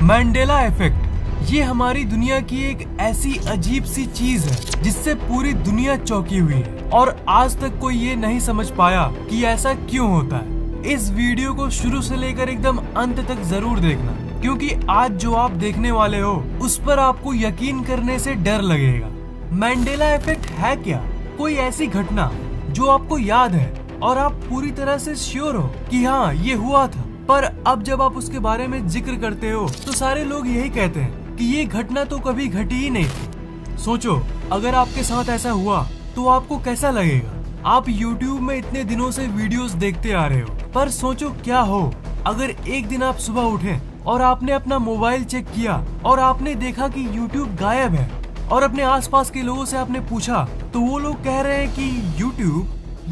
Mandala effect ये हमारी दुनिया की एक ऐसी अजीब सी चीज है जिससे पूरी दुनिया चौंकी हुई है और आज तक कोई ये नहीं समझ पाया कि ऐसा क्यों होता है। इस वीडियो को शुरू से लेकर एकदम अंत तक जरूर देखना, क्योंकि आज जो आप देखने वाले हो उस पर आपको यकीन करने से डर लगेगा। मैंडेला इफेक्ट है क्या? कोई ऐसी घटना जो आपको याद है और आप पूरी तरह से श्योर हो कि हाँ ये हुआ था, पर अब जब आप उसके बारे में जिक्र करते हो तो सारे लोग यही कहते हैं कि ये घटना तो कभी घटी ही नहीं थी। सोचो, अगर आपके साथ ऐसा हुआ तो आपको कैसा लगेगा? आप YouTube में इतने दिनों से वीडियोस देखते आ रहे हो, पर सोचो क्या हो अगर एक दिन आप सुबह उठे और आपने अपना मोबाइल चेक किया और आपने देखा कि YouTube गायब है, और अपने आसपास के लोगों से आपने पूछा तो वो लोग कह रहे हैं कि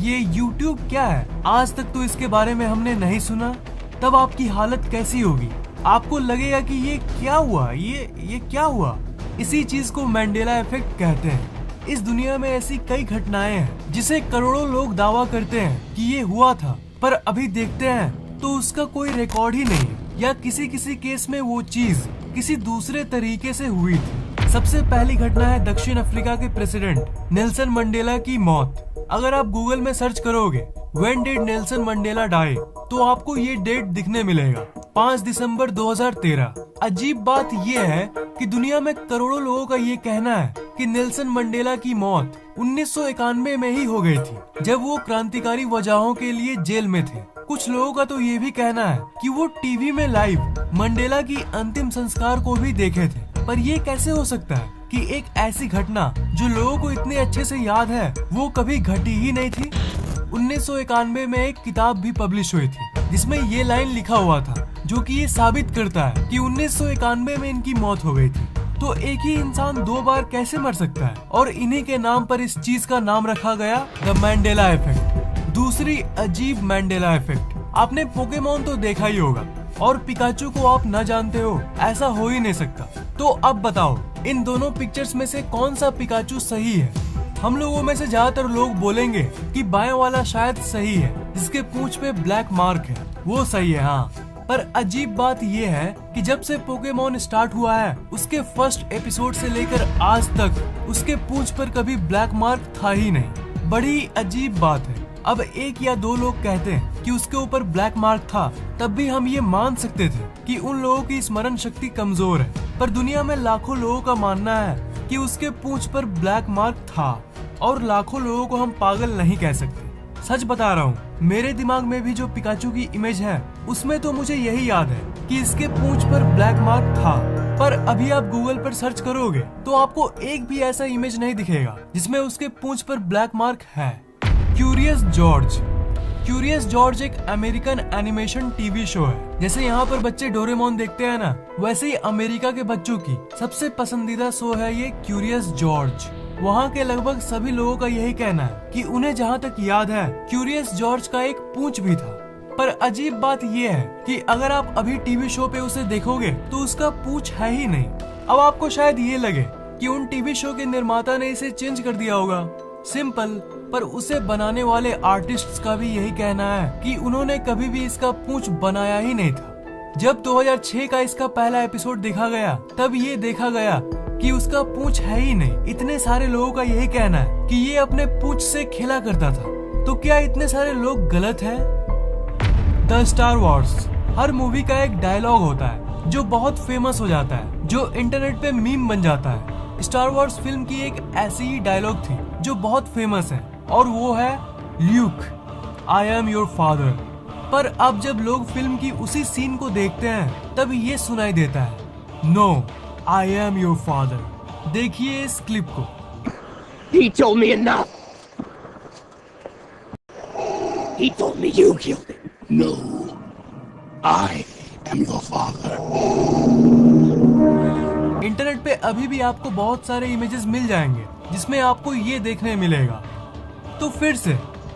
ये YouTube क्या है, आज तक तो इसके बारे में हमने नहीं सुना। तब आपकी हालत कैसी होगी? आपको लगेगा कि ये क्या हुआ, ये क्या हुआ। इसी चीज को मैंडेला इफेक्ट कहते हैं। इस दुनिया में ऐसी कई घटनाएं हैं जिसे करोड़ों लोग दावा करते हैं कि ये हुआ था, पर अभी देखते हैं तो उसका कोई रिकॉर्ड ही नहीं, या किसी केस में वो चीज किसी दूसरे तरीके से हुई थी। सबसे पहली घटना है दक्षिण अफ्रीका के प्रेसिडेंट नेल्सन मंडेला की मौत। अगर आप गूगल में सर्च करोगे When did Nelson Mandela die, तो आपको ये डेट दिखने मिलेगा, 5 दिसंबर 2013। अजीब बात ये है कि दुनिया में करोड़ों लोगों का ये कहना है कि नेल्सन मंडेला की मौत 1991 में ही हो गई थी, जब वो क्रांतिकारी वजहों के लिए जेल में थे। कुछ लोगों का तो ये भी कहना है कि वो टीवी में लाइव मंडेला की अंतिम संस्कार को भी देखे थे। पर ये कैसे हो सकता है कि एक ऐसी घटना जो लोगों को इतने अच्छे से याद है वो कभी घटी ही नहीं थी। 1991 में एक किताब भी पब्लिश हुई थी जिसमें ये लाइन लिखा हुआ था, जो कि ये साबित करता है कि 1991 में इनकी मौत हो गई थी। तो एक ही इंसान 2 बार कैसे मर सकता है? और इन्हीं के नाम पर इस चीज का नाम रखा गया द मैंडेला इफेक्ट। दूसरी अजीब मैंडेला इफेक्ट, आपने पोकेमोन तो देखा ही होगा और पिकाचू को आप न जानते हो, ऐसा हो ही नहीं सकता। तो अब बताओ, इन दोनों पिक्चर्स में से कौन सा पिकाचू सही है? हम लोगों में से ज्यादातर लोग बोलेंगे कि बाएं वाला शायद सही है, जिसके पूंछ पे ब्लैक मार्क है, वो सही है। हाँ, पर अजीब बात ये है कि जब से पोकेमोन स्टार्ट हुआ है उसके फर्स्ट एपिसोड से लेकर आज तक उसके पूंछ पर कभी ब्लैक मार्क था ही नहीं। बड़ी अजीब बात है। अब 1 या 2 लोग कहते हैं कि उसके ऊपर ब्लैक मार्क था, तब भी हम ये मान सकते थे कि उन लोगों की स्मरण शक्ति कमजोर है। पर दुनिया में लाखों लोगों का मानना है कि उसके पूंछ पर ब्लैक मार्क था, और लाखों लोगों को हम पागल नहीं कह सकते। सच बता रहा हूँ, मेरे दिमाग में भी जो पिकाचू की इमेज है उसमें तो मुझे यही याद है कि इसके पूंछ पर ब्लैक मार्क था। पर अभी आप गूगल पर सर्च करोगे तो आपको एक भी ऐसा इमेज नहीं दिखेगा जिसमें उसके पूंछ पर ब्लैक मार्क है। क्यूरियस जॉर्ज एक अमेरिकन एनिमेशन टीवी शो है। जैसे यहाँ पर बच्चे डोरेमोन देखते हैं ना, वैसे ही अमेरिका के बच्चों की सबसे पसंदीदा शो है ये क्यूरियस जॉर्ज। वहाँ के लगभग सभी लोगों का यही कहना है कि उन्हें जहाँ तक याद है क्यूरियस जॉर्ज का एक पूंछ भी था। पर अजीब बात ये है कि अगर आप अभी टीवी शो पे उसे देखोगे तो उसका पूंछ है ही नहीं। अब आपको शायद ये लगे कि उन टीवी शो के निर्माता ने इसे चेंज कर दिया होगा, सिंपल। पर उसे बनाने वाले आर्टिस्ट्स का भी यही कहना है कि उन्होंने कभी भी इसका पूंछ बनाया ही नहीं था। जब 2006 का इसका पहला एपिसोड देखा गया तब ये देखा गया कि उसका पूंछ है ही नहीं। इतने सारे लोगों का यही कहना है कि ये अपने पूंछ से खेला करता था। तो क्या इतने सारे लोग गलत हैं? The star Wars, her movie का एक डायलॉग होता है जो बहुत फेमस हो जाता है, जो इंटरनेट पे मीम बन जाता है। स्टार वॉर्स फिल्म की एक ऐसी ही डायलॉग थी जो बहुत फेमस है, और वो है Luke, I am your father. पर अब जब लोग फिल्म की उसी सीन को देखते हैं तब ये सुनाई देता है, no, I am your father. देखिए इस क्लिप को। He told me enough. He told me you killed him. No, I am your father. Internet पे अभी भी आपको बहुत सारे इमेजेस मिल जाएंगे जिसमें आपको ये देखने मिलेगा। तो फिर से,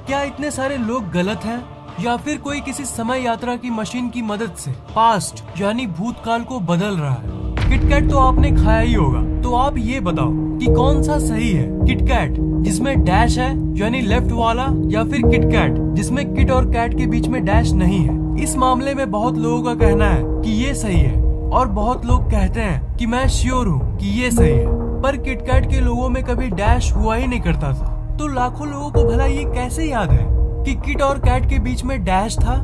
क्या इतने सारे लोग गलत हैं, या फिर कोई किसी समय यात्रा की मशीन की मदद से पास्ट यानी भूतकाल को बदल रहा है? किटकैट तो आपने खाया ही होगा, तो आप ये बताओ कि कौन सा सही है, किटकैट जिसमें डैश है यानी लेफ्ट वाला, या फिर किटकैट जिसमें किट और कैट के बीच में डैश नहीं है? इस मामले में बहुत लोगों का कहना है कि ये सही है, और बहुत लोग कहते हैं कि मैं श्योर हूँ कि ये सही है, पर किटकैट के लोगों में कभी डैश हुआ ही नहीं करता था। तो लाखों लोगों को भला ये कैसे याद है कि किट और कैट के बीच में डैश था?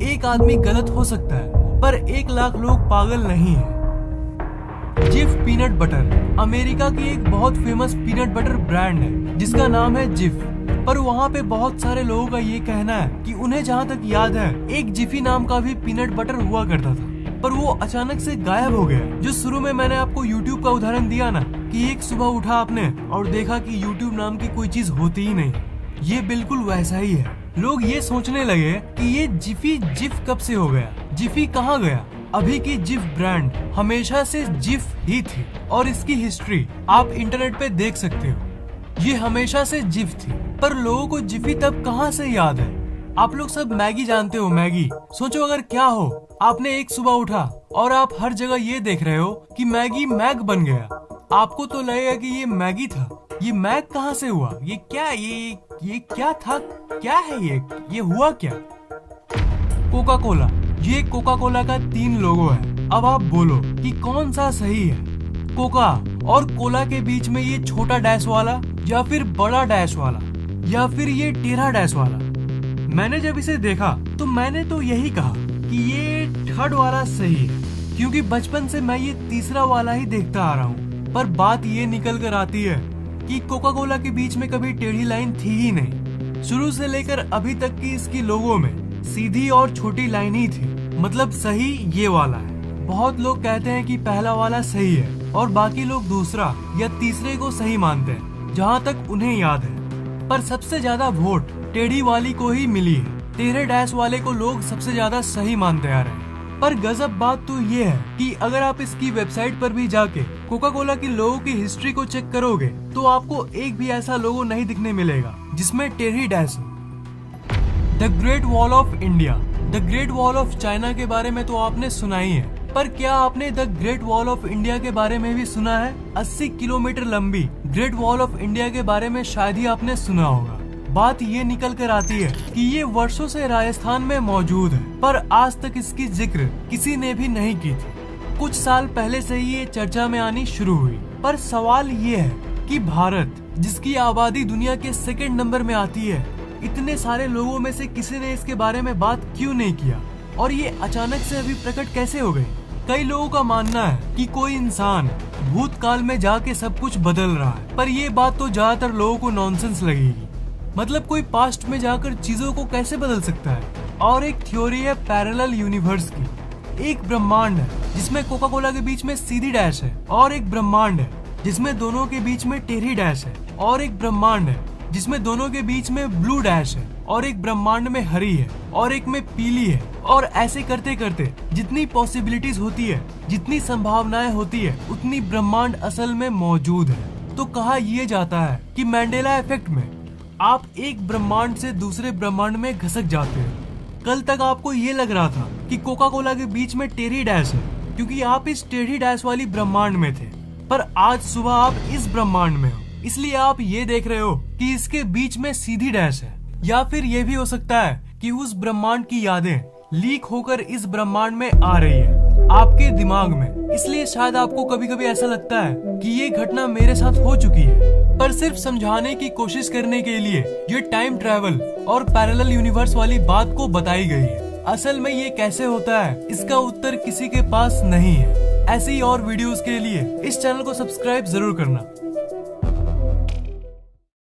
एक आदमी गलत हो सकता है, पर 1 लाख लोग पागल नहीं है। जिफ पीनट बटर अमेरिका की एक बहुत फेमस पीनट बटर ब्रांड है जिसका नाम है जिफ। पर वहाँ पे बहुत सारे लोगों का ये कहना है कि उन्हें जहाँ तक याद है एक जिफी नाम का भी पीनट बटर हुआ करता था, पर वो अचानक से गायब हो गया। जो शुरू में मैंने आपको YouTube का उदाहरण दिया ना कि एक सुबह उठा आपने और देखा कि YouTube नाम की कोई चीज होती ही नहीं, ये बिल्कुल वैसा ही है। लोग ये सोचने लगे कि ये जिफी जिफ कब से हो गया, जिफी कहाँ गया। अभी की जिफ ब्रांड हमेशा से जिफ ही थी और इसकी हिस्ट्री आप इंटरनेट पे देख सकते हो। ये हमेशा से जिफ थी, पर लोगों को जिफी तब कहाँ से याद है। आप लोग सब मैगी जानते हो, मैगी। सोचो अगर क्या हो, आपने एक सुबह उठा और आप हर जगह ये देख रहे हो कि मैगी मैग बन गया, आपको तो लगेगा कि ये मैगी था, ये मैग कहाँ से हुआ, ये क्या, ये क्या था, क्या है ये हुआ क्या। कोका कोला, ये कोका कोला का 3 लोगो है। अब आप बोलो कि कौन सा सही है, कोका और कोला के बीच में ये छोटा डैश वाला या फिर बड़ा डैश वाला या फिर ये टेढ़ा डैश वाला। मैंने जब इसे देखा तो मैंने तो यही कहा कि ये 3rd वाला सही है, क्योंकि बचपन से मैं ये 3रा वाला ही देखता आ रहा हूँ। पर बात ये निकल कर आती है कि कोका कोला के बीच में कभी टेढ़ी लाइन थी ही नहीं। शुरू से लेकर अभी तक की इसकी लोगों में सीधी और छोटी लाइन ही थी, मतलब सही ये वाला है। बहुत लोग कहते हैं कि पहला वाला सही है और बाकी लोग दूसरा या तीसरे को सही मानते हैं, जहाँ तक उन्हें याद है। पर सबसे ज्यादा वोट टेढ़ी वाली को ही मिली है, टेढ़े डैश वाले को लोग सबसे ज्यादा सही मानते आ रहे हैं। पर गजब बात तो ये है कि अगर आप इसकी वेबसाइट पर भी जाके कोका कोला की लोगों की हिस्ट्री को चेक करोगे तो आपको एक भी ऐसा लोगो नहीं दिखने मिलेगा जिसमें टेढ़ी डैश हो। The great wall of India, the great wall of China के बारे में तो आपने सुना ही है, पर क्या आपने the great wall of India के बारे में भी सुना है? 80 किलोमीटर लंबी ग्रेट वॉल ऑफ इंडिया के बारे में शायद ही आपने सुना होगा। बात ये निकल कर आती है कि ये वर्षों से राजस्थान में मौजूद है, पर आज तक इसकी जिक्र किसी ने भी नहीं की थी। कुछ साल पहले से ही ये चर्चा में आनी शुरू हुई। पर सवाल ये है कि भारत, जिसकी आबादी दुनिया के 2nd नंबर में आती है, इतने सारे लोगों में से किसी ने इसके बारे में बात क्यों नहीं किया और ये अचानक से अभी प्रकट कैसे हो गई? कई लोगों का मानना है कि कोई इंसान भूतकाल में जाके सब कुछ बदल रहा है, पर ये बात तो ज्यादातर लोगों को नॉनसेंस लगेगी। मतलब कोई पास्ट में जाकर चीजों को कैसे बदल सकता है? और एक थ्योरी है पैरेलल यूनिवर्स की। एक ब्रह्मांड है जिसमें कोका कोला के बीच में सीधी डैश है, और एक ब्रह्मांड है जिसमें दोनों के बीच में टेढ़ी डैश है, और एक ब्रह्मांड है जिसमें दोनों के बीच में ब्लू डैश है, और एक ब्रह्मांड में हरी है और एक में पीली है। और ऐसे करते करते जितनी पॉसिबिलिटीज होती है, जितनी संभावनाएं होती है, उतनी ब्रह्मांड असल में मौजूद है। तो कहा यह जाता है कि मैंडेला इफेक्ट में आप एक ब्रह्मांड से दूसरे ब्रह्मांड में घसक जाते हो। कल तक आपको ये लग रहा था कि कोका कोला के बीच में टेढ़ी डैश है क्योंकि आप इस टेढ़ी डैश वाली ब्रह्मांड में थे, पर आज सुबह आप इस ब्रह्मांड में हो, इसलिए आप ये देख रहे हो कि इसके बीच में सीधी डैश है। या फिर ये भी हो सकता है कि उस ब्रह्मांड की यादें लीक होकर इस ब्रह्मांड में आ रही है आपके दिमाग में, इसलिए शायद आपको कभी कभी ऐसा लगता है कि ये घटना मेरे साथ हो चुकी है। पर सिर्फ समझाने की कोशिश करने के लिए ये टाइम ट्रैवल और पैरेलल यूनिवर्स वाली बात को बताई गई है। असल में ये कैसे होता है, इसका उत्तर किसी के पास नहीं है। ऐसी और वीडियोस के लिए इस चैनल को सब्सक्राइब जरूर करना।